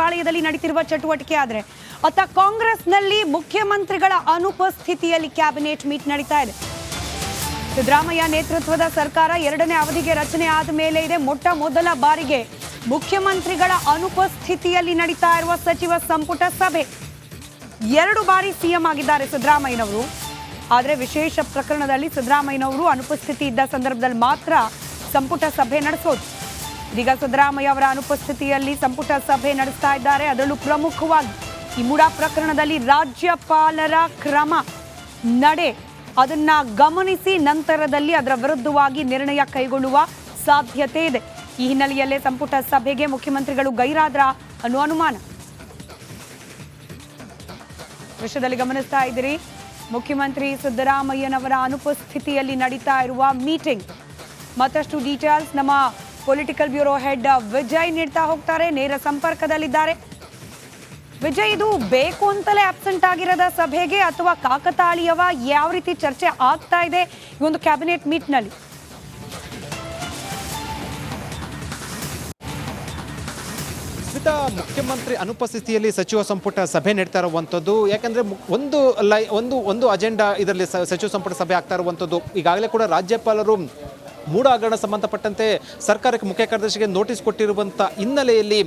ಪಾಳೆಯದಲ್ಲಿ ನಡೀತಿರುವ ಚಟುವಟಿಕೆ ಆದರೆ ಅತ್ತ ಕಾಂಗ್ರೆಸ್ನಲ್ಲಿ ಮುಖ್ಯಮಂತ್ರಿಗಳ ಅನುಪಸ್ಥಿತಿಯಲ್ಲಿ ಕ್ಯಾಬಿನೆಟ್ ಮೀಟ್ ನಡೀತಾ ಇದೆ. ಸಿದ್ದರಾಮಯ್ಯ ನೇತೃತ್ವದ ಸರ್ಕಾರ 2ನೇ ಅವಧಿಗೆ ರಚನೆ ಆದ ಮೇಲೆ ಇದೆ ಮೊಟ್ಟ ಮೊದಲ ಬಾರಿಗೆ ಮುಖ್ಯಮಂತ್ರಿಗಳ ಅನುಪಸ್ಥಿತಿಯಲ್ಲಿ ನಡೀತಾ ಇರುವ ಸಚಿವ ಸಂಪುಟ ಸಭೆ. 2 ಬಾರಿ ಸಿಎಂ ಆಗಿದ್ದಾರೆ ಸಿದ್ದರಾಮಯ್ಯನವರು. ಆದರೆ ವಿಶೇಷ ಪ್ರಕರಣದಲ್ಲಿ ಸಿದ್ದರಾಮಯ್ಯನವರು ಅನುಪಸ್ಥಿತಿ ಇದ್ದ ಸಂದರ್ಭದಲ್ಲಿ ಮಾತ್ರ ಸಂಪುಟ ಸಭೆ ನಡೆಸೋದು. ಇದೀಗ ಸಿದ್ದರಾಮಯ್ಯ ಅವರ ಅನುಪಸ್ಥಿತಿಯಲ್ಲಿ ಸಂಪುಟ ಸಭೆ ನಡೆಸ್ತಾ ಇದ್ದಾರೆ. ಅದರಲ್ಲೂ ಪ್ರಮುಖವಾಗಿ ಈ ಮುಡಾ ಪ್ರಕರಣದಲ್ಲಿ ರಾಜ್ಯಪಾಲರ ಕ್ರಮ ನಡೆ ಅದನ್ನ ಗಮನಿಸಿ ನಂತರದಲ್ಲಿ ಅದರ ವಿರುದ್ಧವಾಗಿ ನಿರ್ಣಯ ಕೈಗೊಳ್ಳುವ ಸಾಧ್ಯತೆ ಇದೆ. ಈ ಹಿನ್ನೆಲೆಯಲ್ಲೇ ಸಂಪುಟ ಸಭೆಗೆ ಮುಖ್ಯಮಂತ್ರಿಗಳು ಗೈರಾದ್ರ ಅನ್ನೋ ಅನುಮಾನ. ವಿಷಯದಲ್ಲಿ ಗಮನಿಸ್ತಾ ಇದ್ದೀರಿ, ಮುಖ್ಯಮಂತ್ರಿ ಸಿದ್ದರಾಮಯ್ಯನವರ ಅನುಪಸ್ಥಿತಿಯಲ್ಲಿ ನಡೀತಾ ಇರುವ ಮೀಟಿಂಗ್. ಮತ್ತಷ್ಟು ಡೀಟೇಲ್ಸ್ ನಮ್ಮ ಪೊಲಿಟಿಕಲ್ ಬ್ಯೂರೋ ಹೆಡ್ ವಿಜಯ್ ನೀಡ್ತಾ ಹೋಗ್ತಾರೆ, ನೇರ ಸಂಪರ್ಕದಲ್ಲಿದ್ದಾರೆ. ವಿಜಯ್, ಇದು ಬೇಕು ಅಂತಲೇ ಆಬ್ಸೆಂಟ್ ಆಗಿರೋದ ಸಭೆಗೆ ಅಥವಾ ಕಾಕತಾಳೀಯವ? ಯಾವ ರೀತಿ ಚರ್ಚೆ ಆಗ್ತಾ ಇದೆ ಈ ಒಂದು ಕ್ಯಾಬಿನೆಟ್ ಮೀಟ್ನಲ್ಲಿ? ಸ್ಮಿತಾ, ಮುಖ್ಯಮಂತ್ರಿ ಅನುಪಸ್ಥಿತಿಯಲ್ಲಿ ಸಚಿವ ಸಂಪುಟ ಸಭೆ ನಡೀತಾ ಇರುವಂಥದ್ದು. ಯಾಕಂದ್ರೆ ಒಂದು ಅಜೆಂಡಾ ಇದರಲ್ಲಿ ಸಚಿವ ಸಂಪುಟ ಸಭೆ ಆಗ್ತಾ ಇರುವಂಥದ್ದು. ಈಗಾಗಲೇ ಕೂಡ ರಾಜ್ಯಪಾಲರು ಮೂಡ ಹಗರಣ ಸಂಬಂಧಪಟ್ಟಂತೆ ಸರ್ಕಾರಕ್ಕೆ ಮುಖ್ಯ ಕಾರ್ಯದರ್ಶಿಗೆ ನೋಟಿಸ್ ಕೊಟ್ಟಿರುವಂಥ ಹಿನ್ನೆಲೆಯಲ್ಲಿ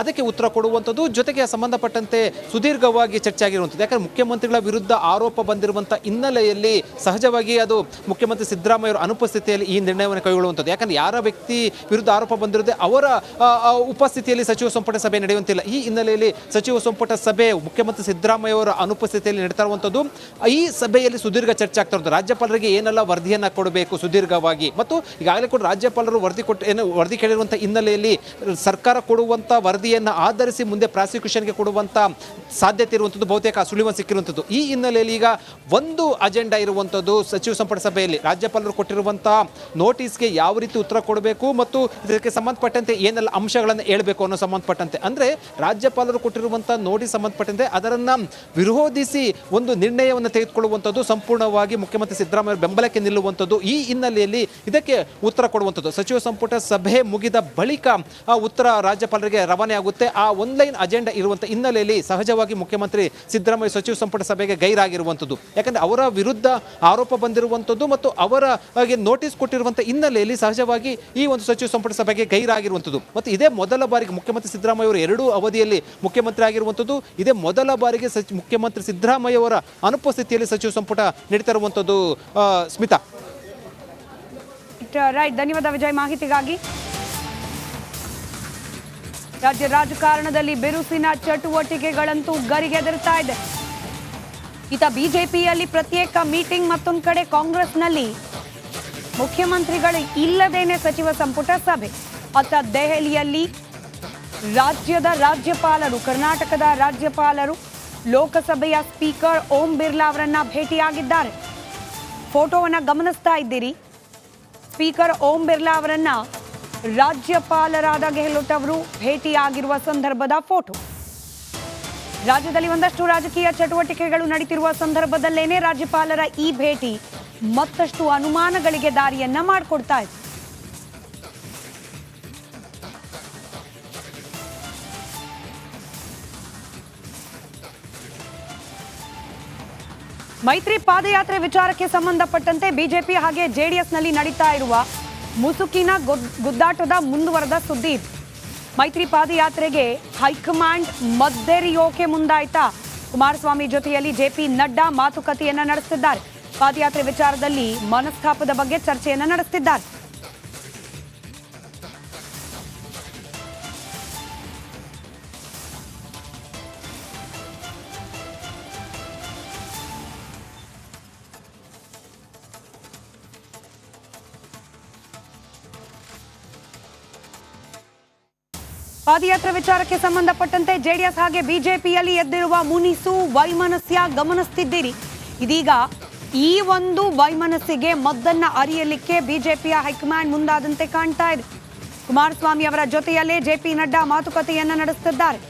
ಅದಕ್ಕೆ ಉತ್ತರ ಕೊಡುವಂಥದ್ದು, ಜೊತೆಗೆ ಸಂಬಂಧಪಟ್ಟಂತೆ ಸುದೀರ್ಘವಾಗಿ ಚರ್ಚೆ ಆಗಿರುವಂಥದ್ದು. ಯಾಕಂದರೆ ಮುಖ್ಯಮಂತ್ರಿಗಳ ವಿರುದ್ಧ ಆರೋಪ ಬಂದಿರುವಂಥ ಹಿನ್ನೆಲೆಯಲ್ಲಿ ಸಹಜವಾಗಿ ಅದು ಮುಖ್ಯಮಂತ್ರಿ ಸಿದ್ದರಾಮಯ್ಯ ಅವರ ಅನುಪಸ್ಥಿತಿಯಲ್ಲಿ ಈ ನಿರ್ಣಯವನ್ನು ಕೈಗೊಳ್ಳುವಂಥದ್ದು. ಯಾಕಂದರೆ ಯಾರ ವ್ಯಕ್ತಿ ವಿರುದ್ಧ ಆರೋಪ ಬಂದಿರುತ್ತದೆ ಅವರ ಉಪಸ್ಥಿತಿಯಲ್ಲಿ ಸಚಿವ ಸಂಪುಟ ಸಭೆ ನಡೆಯುವಂತಿಲ್ಲ. ಈ ಹಿನ್ನೆಲೆಯಲ್ಲಿ ಸಚಿವ ಸಂಪುಟ ಸಭೆ ಮುಖ್ಯಮಂತ್ರಿ ಸಿದ್ದರಾಮಯ್ಯ ಅವರ ಅನುಪಸ್ಥಿತಿಯಲ್ಲಿ ನಡೀತಾ ಇರುವಂಥದ್ದು. ಈ ಸಭೆಯಲ್ಲಿ ಸುದೀರ್ಘ ಚರ್ಚೆ ಆಗ್ತಾ ಇರೋದು. ರಾಜ್ಯಪಾಲರಿಗೆ ಏನೆಲ್ಲ ವರದಿಯನ್ನು ಕೊಡಬೇಕು ಸುದೀರ್ಘವಾಗಿ, ಮತ್ತು ಈಗಾಗಲೇ ಕೂಡ ರಾಜ್ಯಪಾಲರು ವರದಿ ಕೇಳಿರುವಂಥ ಹಿನ್ನೆಲೆಯಲ್ಲಿ ಸರ್ಕಾರ ಕೊಡುವಂಥ ವರದಿಯನ್ನು ಆಧರಿಸಿ ಮುಂದೆ ಪ್ರಾಸಿಕ್ಯೂಷನ್ಗೆ ಕೊಡುವಂಥ ಸಾಧ್ಯತೆ ಇರುವಂಥದ್ದು, ಬಹುತೇಕ ಸುಳಿವನ್ನು ಸಿಕ್ಕಿರುವಂಥದ್ದು. ಈ ಹಿನ್ನೆಲೆಯಲ್ಲಿ ಈಗ ಒಂದು ಅಜೆಂಡಾ ಇರುವಂಥದ್ದು ಸಚಿವ ಸಂಪುಟ ಸಭೆಯಲ್ಲಿ ರಾಜ್ಯಪಾಲರು ಕೊಟ್ಟಿರುವಂಥ ನೋಟಿಸ್ಗೆ ಯಾವ ರೀತಿ ಉತ್ತರ ಕೊಡಬೇಕು ಮತ್ತು ಇದಕ್ಕೆ ಸಂಬಂಧಪಟ್ಟಂತೆ ಏನೆಲ್ಲ ಅಂಶಗಳನ್ನು ಹೇಳಬೇಕು ಅನ್ನೋ ಸಂಬಂಧಪಟ್ಟಂತೆ, ಅಂದರೆ ರಾಜ್ಯಪಾಲರು ಕೊಟ್ಟಿರುವಂಥ ನೋಟಿಸ್ ಸಂಬಂಧಪಟ್ಟಂತೆ ಅದನ್ನು ವಿರೋಧಿಸಿ ಒಂದು ನಿರ್ಣಯವನ್ನು ತೆಗೆದುಕೊಳ್ಳುವಂಥದ್ದು, ಸಂಪೂರ್ಣವಾಗಿ ಮುಖ್ಯಮಂತ್ರಿ ಸಿದ್ದರಾಮಯ್ಯ ಬೆಂಬಲಕ್ಕೆ ನಿಲ್ಲುವಂಥದ್ದು. ಈ ಹಿನ್ನೆಲೆಯಲ್ಲಿ ಇದಕ್ಕೆ ಉತ್ತರ ಕೊಡುವಂಥದ್ದು. ಸಚಿವ ಸಂಪುಟ ಸಭೆ ಮುಗಿದ ಬಳಿಕ ಆ ಉತ್ತರ ರಾಜ್ಯಪಾಲರಿಗೆ ರವಾನೆ ಆಗುತ್ತೆ. ಆ ಆನ್ಲೈನ್ ಅಜೆಂಡಾ ಇರುವಂಥ ಹಿನ್ನೆಲೆಯಲ್ಲಿ ಸಹಜವಾಗಿ ಮುಖ್ಯಮಂತ್ರಿ ಸಿದ್ದರಾಮಯ್ಯ ಸಚಿವ ಸಂಪುಟ ಸಭೆಗೆ ಗೈರಾಗಿರುವಂಥದ್ದು. ಯಾಕಂದರೆ ಅವರ ವಿರುದ್ಧ ಆರೋಪ ಬಂದಿರುವಂಥದ್ದು ಮತ್ತು ಅವರಿಗೆ ನೋಟಿಸ್ ಕೊಟ್ಟಿರುವಂಥ ಹಿನ್ನೆಲೆಯಲ್ಲಿ ಸಹಜವಾಗಿ ಈ ಒಂದು ಸಚಿವ ಸಂಪುಟ ಸಭೆಗೆ ಗೈರಾಗಿರುವಂಥದ್ದು. ಮತ್ತು ಇದೇ ಮೊದಲ ಬಾರಿಗೆ ಮುಖ್ಯಮಂತ್ರಿ ಸಿದ್ದರಾಮಯ್ಯ ಅವರು 2 ಅವಧಿಯಲ್ಲಿ ಮುಖ್ಯಮಂತ್ರಿ ಆಗಿರುವಂಥದ್ದು. ಇದೇ ಮೊದಲ ಬಾರಿಗೆ ಮುಖ್ಯಮಂತ್ರಿ ಸಿದ್ದರಾಮಯ್ಯ ಅವರ ಅನುಪಸ್ಥಿತಿಯಲ್ಲಿ ಸಚಿವ ಸಂಪುಟ ನಡೀತಾ ಇರುವಂಥದ್ದು. ಸ್ಮಿತಾ. ರೈಟ್, ಧನ್ಯವಾದ ವಿಜಯ್ ಮಾಹಿತಿಗಾಗಿ. ರಾಜ್ಯ ರಾಜಕಾರಣದಲ್ಲಿ ಬಿರುಸಿನ ಚಟುವಟಿಕೆಗಳಂತೂ ಗರಿಗೆದರ್ತಾ ಇದೆ. ಈತ ಬಿಜೆಪಿಯಲ್ಲಿ ಪ್ರತ್ಯೇಕ ಮೀಟಿಂಗ್, ಮತ್ತೊಂದು ಕಡೆ ಕಾಂಗ್ರೆಸ್ನಲ್ಲಿ ಮುಖ್ಯಮಂತ್ರಿಗಳು ಇಲ್ಲದೇನೆ ಸಚಿವ ಸಂಪುಟ ಸಭೆ. ಅತ್ತ ದೆಹಲಿಯಲ್ಲಿ ರಾಜ್ಯದ ರಾಜ್ಯಪಾಲರು, ಕರ್ನಾಟಕದ ರಾಜ್ಯಪಾಲರು ಲೋಕಸಭೆಯ ಸ್ಪೀಕರ್ ಓಂ ಬಿರ್ಲಾ ಅವರನ್ನ ಭೇಟಿಯಾಗಿದ್ದಾರೆ. ಫೋಟೋವನ್ನ ಗಮನಿಸ್ತಾ ಇದ್ದೀರಿ. ಸ್ಪೀಕರ್ ಓಂ ಬಿರ್ಲಾ ಅವರನ್ನ ರಾಜ್ಯಪಾಲರಾದ ಗೆಹ್ಲೋಟ್ ಅವರು ಭೇಟಿಯಾಗಿರುವ ಸಂದರ್ಭದ ಫೋಟೋ. ರಾಜ್ಯದಲ್ಲಿ ಒಂದಷ್ಟು ರಾಜಕೀಯ ಚಟುವಟಿಕೆಗಳು ನಡೀತಿರುವ ಸಂದರ್ಭದಲ್ಲೇನೆ ರಾಜ್ಯಪಾಲರ ಈ ಭೇಟಿ ಮತ್ತಷ್ಟು ಅನುಮಾನಗಳಿಗೆ ದಾರಿಯನ್ನ ಮಾಡಿಕೊಡ್ತಾ ಇದೆ. ಮೈತ್ರಿ ಪಾದಯಾತ್ರೆ ವಿಚಾರಕ್ಕೆ ಸಂಬಂಧಪಟ್ಟಂತೆ ಬಿಜೆಪಿ ಹಾಗೆ ಜೆಡಿಎಸ್ನಲ್ಲಿ ನಡೀತಾ ಇರುವ ಮುಸುಕಿನ ಗುದ್ದಾಟದ ಮುಂದುವರೆದ ಸುದ್ದಿ. ಮೈತ್ರಿ ಪಾದಯಾತ್ರೆಗೆ ಹೈಕಮಾಂಡ್ ಮದ್ದೆರಿಯೋಕೆ ಮುಂದಾಯ್ತಾ? ಕುಮಾರಸ್ವಾಮಿ ಜೊತೆಯಲ್ಲಿ ಜೆಪಿ ನಡ್ಡಾ ಮಾತುಕತೆಯನ್ನ ನಡೆಸುತ್ತಿದ್ದಾರೆ. ಪಾದಯಾತ್ರೆ ವಿಚಾರದಲ್ಲಿ ಮನಸ್ತಾಪದ ಬಗ್ಗೆ ಚರ್ಚೆಯನ್ನ ನಡೆಸುತ್ತಿದ್ದಾರೆ. ಪಾದಯಾತ್ರೆ ವಿಚಾರಕ್ಕೆ ಸಂಬಂಧಪಟ್ಟಂತೆ ಜೆಡಿಎಸ್ ಹಾಗೆ ಬಿಜೆಪಿಯಲ್ಲಿ ಎದ್ದಿರುವ ಮುನಿಸು ವೈಮನಸ್ಯ ಗಮನಿಸುತ್ತಿದ್ದೀರಿ. ಇದೀಗ ಈ ಒಂದು ವೈಮನಸ್ಸಿಗೆ ಮದ್ದನ್ನ ಅರಿಯಲಿಕ್ಕೆ ಬಿಜೆಪಿಯ ಹೈಕಮಾಂಡ್ ಮುಂದಾದಂತೆ ಕಾಣ್ತಾ ಇದೆ. ಕುಮಾರಸ್ವಾಮಿ ಅವರ ಜೊತೆಯಲ್ಲೇ ಜೆಪಿ ನಡ್ಡಾ ಮಾತುಕತೆಯನ್ನ ನಡೆಸುತ್ತಿದ್ದಾರೆ.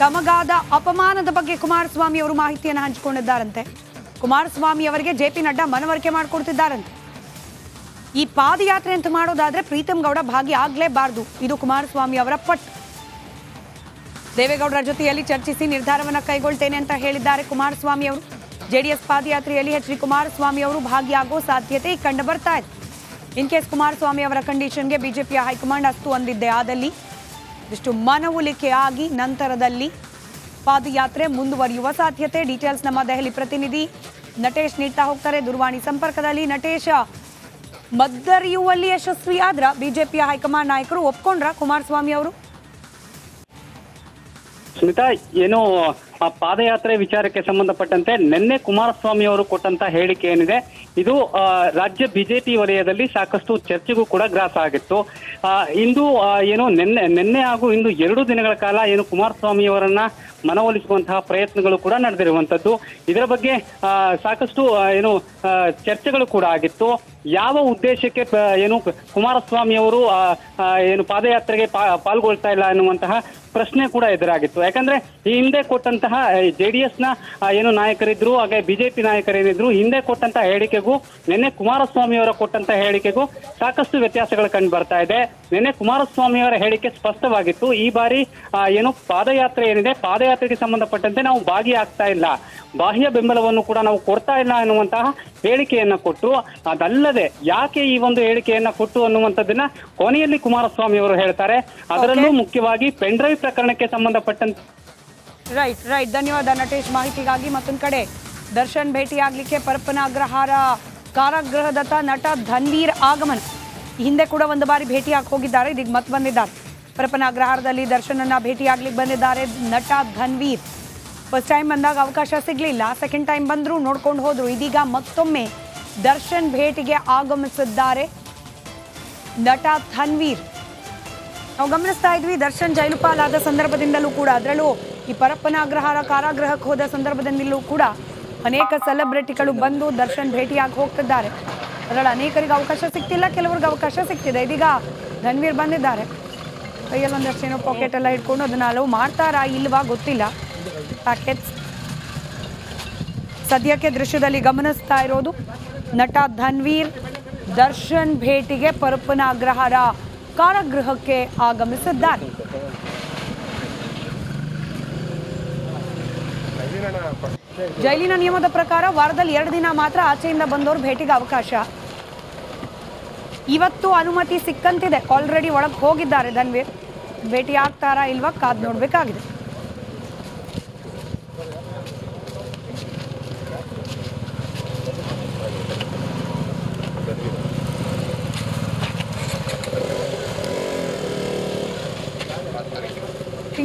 ತಮಗಾದ ಅಪಮಾನದ ಬಗ್ಗೆ ಕುಮಾರಸ್ವಾಮಿ ಅವರು ಮಾಹಿತಿಯನ್ನು ಹಂಚಿಕೊಂಡಿದ್ದಾರಂತೆ. ಕುಮಾರಸ್ವಾಮಿ ಅವರಿಗೆ ಜೆಪಿ ನಡ್ಡಾ ಮನವರಿಕೆ ಮಾಡಿಕೊಡ್ತಿದ್ದಾರಂತೆ. ಈ ಪಾದಯಾತ್ರೆ ಅಂತ ಮಾಡೋದಾದ್ರೆ ಪ್ರೀತಮ್ ಗೌಡ ಭಾಗಿ ಆಗ್ಲೇಬಾರದು, ಇದು ಕುಮಾರಸ್ವಾಮಿ ಅವರ ಪಟ್ಟು. ದೇವೇಗೌಡರ ಜೊತೆಯಲ್ಲಿ ಚರ್ಚಿಸಿ ನಿರ್ಧಾರವನ್ನು ಕೈಗೊಳ್ತೇನೆ ಅಂತ ಹೇಳಿದ್ದಾರೆ ಕುಮಾರಸ್ವಾಮಿ ಅವರು. ಜೆಡಿಎಸ್ ಪಾದಯಾತ್ರೆಯಲ್ಲಿ ಎಚ್ ಡಿ ಕುಮಾರಸ್ವಾಮಿ ಅವರು ಭಾಗಿಯಾಗೋ ಸಾಧ್ಯತೆ ಕಂಡು ಬರ್ತಾ ಇದೆ. ಇನ್ ಕೇಸ್ ಕುಮಾರಸ್ವಾಮಿ ಅವರ ಕಂಡೀಷನ್ಗೆ ಬಿಜೆಪಿಯ ಹೈಕಮಾಂಡ್ ಅಸ್ತು ಅಂದಿದ್ದೆ ಆದಲ್ಲಿ ಇಷ್ಟು ಮನವೊಲಿಕೆ ಆಗಿ ನಂತರದಲ್ಲಿ ಪಾದಯಾತ್ರೆ ಮುಂದುವರಿಯುವ ಸಾಧ್ಯತೆ. ಡೀಟೇಲ್ಸ್ ನಮ್ಮ ದೆಹಲಿ ಪ್ರತಿನಿಧಿ ನಟೇಶ್ ನೀಡ್ತಾ ಹೋಗ್ತಾರೆ ದೂರವಾಣಿ ಸಂಪರ್ಕದಲ್ಲಿ. ನಟೇಶ್, ಮದ್ದರಿಯುವಲ್ಲಿ ಯಶಸ್ವಿಯಾದ್ರ ಬಿಜೆಪಿಯ ಹೈಕಮಾಂಡ್ ನಾಯಕರು ಒಪ್ಕೊಂಡ್ರ ಕುಮಾರಸ್ವಾಮಿ ಅವರು? ಸ್ಮಿತಾ, ಏನು ಪಾದಯಾತ್ರೆ ವಿಚಾರಕ್ಕೆ ಸಂಬಂಧಪಟ್ಟಂತೆ ನಿನ್ನೆ ಕುಮಾರಸ್ವಾಮಿ ಅವರು ಕೊಟ್ಟಂತ ಹೇಳಿಕೆ ಏನಿದೆ ಇದು ರಾಜ್ಯ ಬಿಜೆಪಿ ವಲಯದಲ್ಲಿ ಸಾಕಷ್ಟು ಚರ್ಚೆಗೂ ಕೂಡ ಗ್ರಾಸ ಆಗಿತ್ತು. ಇಂದು ಏನು ನಿನ್ನೆ ಹಾಗೂ ಇಂದು 2 ದಿನಗಳ ಕಾಲ ಏನು ಕುಮಾರಸ್ವಾಮಿ ಅವರನ್ನ ಮನವೊಲಿಸುವಂತಹ ಪ್ರಯತ್ನಗಳು ಕೂಡ ನಡೆದಿರುವಂತದ್ದು. ಇದರ ಬಗ್ಗೆ ಸಾಕಷ್ಟು ಏನು ಚರ್ಚೆಗಳು ಕೂಡ ಆಗಿತ್ತು. ಯಾವ ಉದ್ದೇಶಕ್ಕೆ ಏನು ಕುಮಾರಸ್ವಾಮಿ ಅವರು ಏನು ಪಾದಯಾತ್ರೆಗೆ ಪಾಲ್ಗೊಳ್ತಾ ಇಲ್ಲ ಅನ್ನುವಂತಹ ಪ್ರಶ್ನೆ ಕೂಡ ಎದುರಾಗಿತ್ತು. ಯಾಕಂದ್ರೆ ಈ ಹಿಂದೆ ಕೊಟ್ಟಂತಹ ಜೆಡಿಎಸ್ ನ ಏನು ನಾಯಕರಿದ್ರು ಹಾಗೆ ಬಿಜೆಪಿ ನಾಯಕರೇನಿದ್ರು ಹಿಂದೆ ಕೊಟ್ಟಂತಹ ಹೇಳಿಕೆಗೂ ನಿನ್ನೆ ಕುಮಾರಸ್ವಾಮಿ ಅವರ ಕೊಟ್ಟಂತಹ ಹೇಳಿಕೆಗೂ ಸಾಕಷ್ಟು ವ್ಯತ್ಯಾಸಗಳು ಕಂಡು ಬರ್ತಾ ಇದೆ. ನಿನ್ನೆ ಕುಮಾರಸ್ವಾಮಿ ಅವರ ಹೇಳಿಕೆ ಸ್ಪಷ್ಟವಾಗಿತ್ತು. ಈ ಬಾರಿ ಏನು ಪಾದಯಾತ್ರೆ ಏನಿದೆ ಪಾದಯಾತ್ರೆಗೆ ಸಂಬಂಧಪಟ್ಟಂತೆ ನಾವು ಭಾಗಿಯಾಗ್ತಾ ಇಲ್ಲ, ಬಾಹ್ಯ ಬೆಂಬಲವನ್ನು ಕೂಡ ನಾವು ಕೊಡ್ತಾ ಇಲ್ಲ ಅನ್ನುವಂತಹ ಹೇಳಿಕೆಯನ್ನ ಕೊಟ್ಟು, ಅದಲ್ಲದೆ ಯಾಕೆ ಈ ಒಂದು ಹೇಳಿಕೆಯನ್ನ ಕೊಟ್ಟು ಅನ್ನುವಂಥದ್ದನ್ನ ಕೊನೆಯಲ್ಲಿ ಕುಮಾರಸ್ವಾಮಿ ಅವರು ಹೇಳ್ತಾರೆ. ಅದರಲ್ಲೂ ಮುಖ್ಯವಾಗಿ ಪೆನ್ಡ್ರೈವ್ ಪ್ರಕರಣಕ್ಕೆ ಸಂಬಂಧಪಟ್ಟಂತೆ. ರೈಟ್, ಧನ್ಯವಾದ ನಟೇಶ್ ಮಾಹಿತಿಗಾಗಿ. ಮತ್ತೊಂದು ಕಡೆ ದರ್ಶನ್ ಭೇಟಿಯಾಗಲಿಕ್ಕೆ ಪರಪ್ಪನ ಅಗ್ರಹಾರ ಕಾರಾಗೃಹದತ್ತ ನಟ ಧನ್ವೀರ್ ಆಗಮನ. ಹಿಂದೆ ಕೂಡ ಒಂದು ಬಾರಿ ಭೇಟಿಯಾಗಿ ಹೋಗಿದ್ದಾರೆ, ಇದೀಗ ಮತ್ತೆ ಬಂದಿದ್ದಾರೆ. ಪರಪ್ಪನ ಅಗ್ರಹಾರದಲ್ಲಿ ದರ್ಶನನ್ನ ಭೇಟಿಯಾಗ್ಲಿಕ್ಕೆ ಬಂದಿದ್ದಾರೆ ನಟ ಧನ್ವೀರ್. ಫಸ್ಟ್ ಟೈಮ್ ಬಂದಾಗ ಅವಕಾಶ ಸಿಗಲಿಲ್ಲ, ಸೆಕೆಂಡ್ ಟೈಮ್ ಬಂದ್ರು ನೋಡ್ಕೊಂಡು ಹೋದ್ರು. ಇದೀಗ ಮತ್ತೊಮ್ಮೆ ದರ್ಶನ್ ಭೇಟಿಗೆ ಆಗಮಿಸಿದ್ದಾರೆ ನಟ ಧನ್ವೀರ್. ನಾವು ಗಮನಿಸ್ತಾ ಇದ್ವಿ ದರ್ಶನ್ ಜೈಲು ಪಾಲಾದ ಸಂದರ್ಭದಿಂದಲೂ ಕೂಡ, ಅದರಲ್ಲೂ ಈ ಪರಪ್ಪನ ಅಗ್ರಹಾರ ಕಾರಾಗೃಹಕ್ಕೆ ಹೋದ ಸಂದರ್ಭದಿಂದಲೂ ಕೂಡ ಅನೇಕ ಸೆಲೆಬ್ರಿಟಿಗಳು ಬಂದು ದರ್ಶನ್ ಭೇಟಿಯಾಗಿ ಹೋಗ್ತಿದ್ದಾರೆ. ಅದರಲ್ಲಿ ಅನೇಕರಿಗೆ ಅವಕಾಶ ಸಿಗ್ತಿಲ್ಲ, ಕೆಲವರಿಗೆ ಅವಕಾಶ ಸಿಗ್ತಿದೆ. ಇದೀಗ ಧನ್ವೀರ್ ಬಂದಿದ್ದಾರೆ, ಕೈಯಲ್ಲಿ ಒಂದಷ್ಟು ಏನೋ ಪಾಕೆಟ್ ಎಲ್ಲ ಇಟ್ಕೊಂಡು ಅದನ್ನ ಅಲವು ಮಾಡ್ತಾರಾ ಇಲ್ವಾ ಗೊತ್ತಿಲ್ಲ. ಪ್ಯಾಕೆಟ್ಸ್ ಸದ್ಯಕ್ಕೆ ದೃಶ್ಯದಲ್ಲಿ ಗಮನಿಸ್ತಾ ಇರೋದು ನಟ ಧನ್ವೀರ್ ದರ್ಶನ್ ಭೇಟಿಗೆ ಪರಪ್ಪನ ಅಗ್ರಹಾರ ಕಾರಾಗೃಹಕ್ಕೆ ಆಗಮಿಸಿದ್ದಾರೆ. ಜೈಲಿನ ನಿಯಮದ ಪ್ರಕಾರ ವಾರದಲ್ಲಿ 2 ದಿನ ಮಾತ್ರ ಆಚೆಯಿಂದ ಬಂದವರು ಭೇಟಿಗೆ ಅವಕಾಶ. ಇವತ್ತು ಅನುಮತಿ ಸಿಕ್ಕಂತಿದೆ, ಆಲ್ರೆಡಿ ಒಳಗೆ ಹೋಗಿದ್ದಾರೆ ಧನ್ವೀರ್. ಭೇಟಿ ಆಗ್ತಾರಾ ಇಲ್ವಾ ಕಾದ್ ನೋಡ್ಬೇಕಾಗಿದೆ.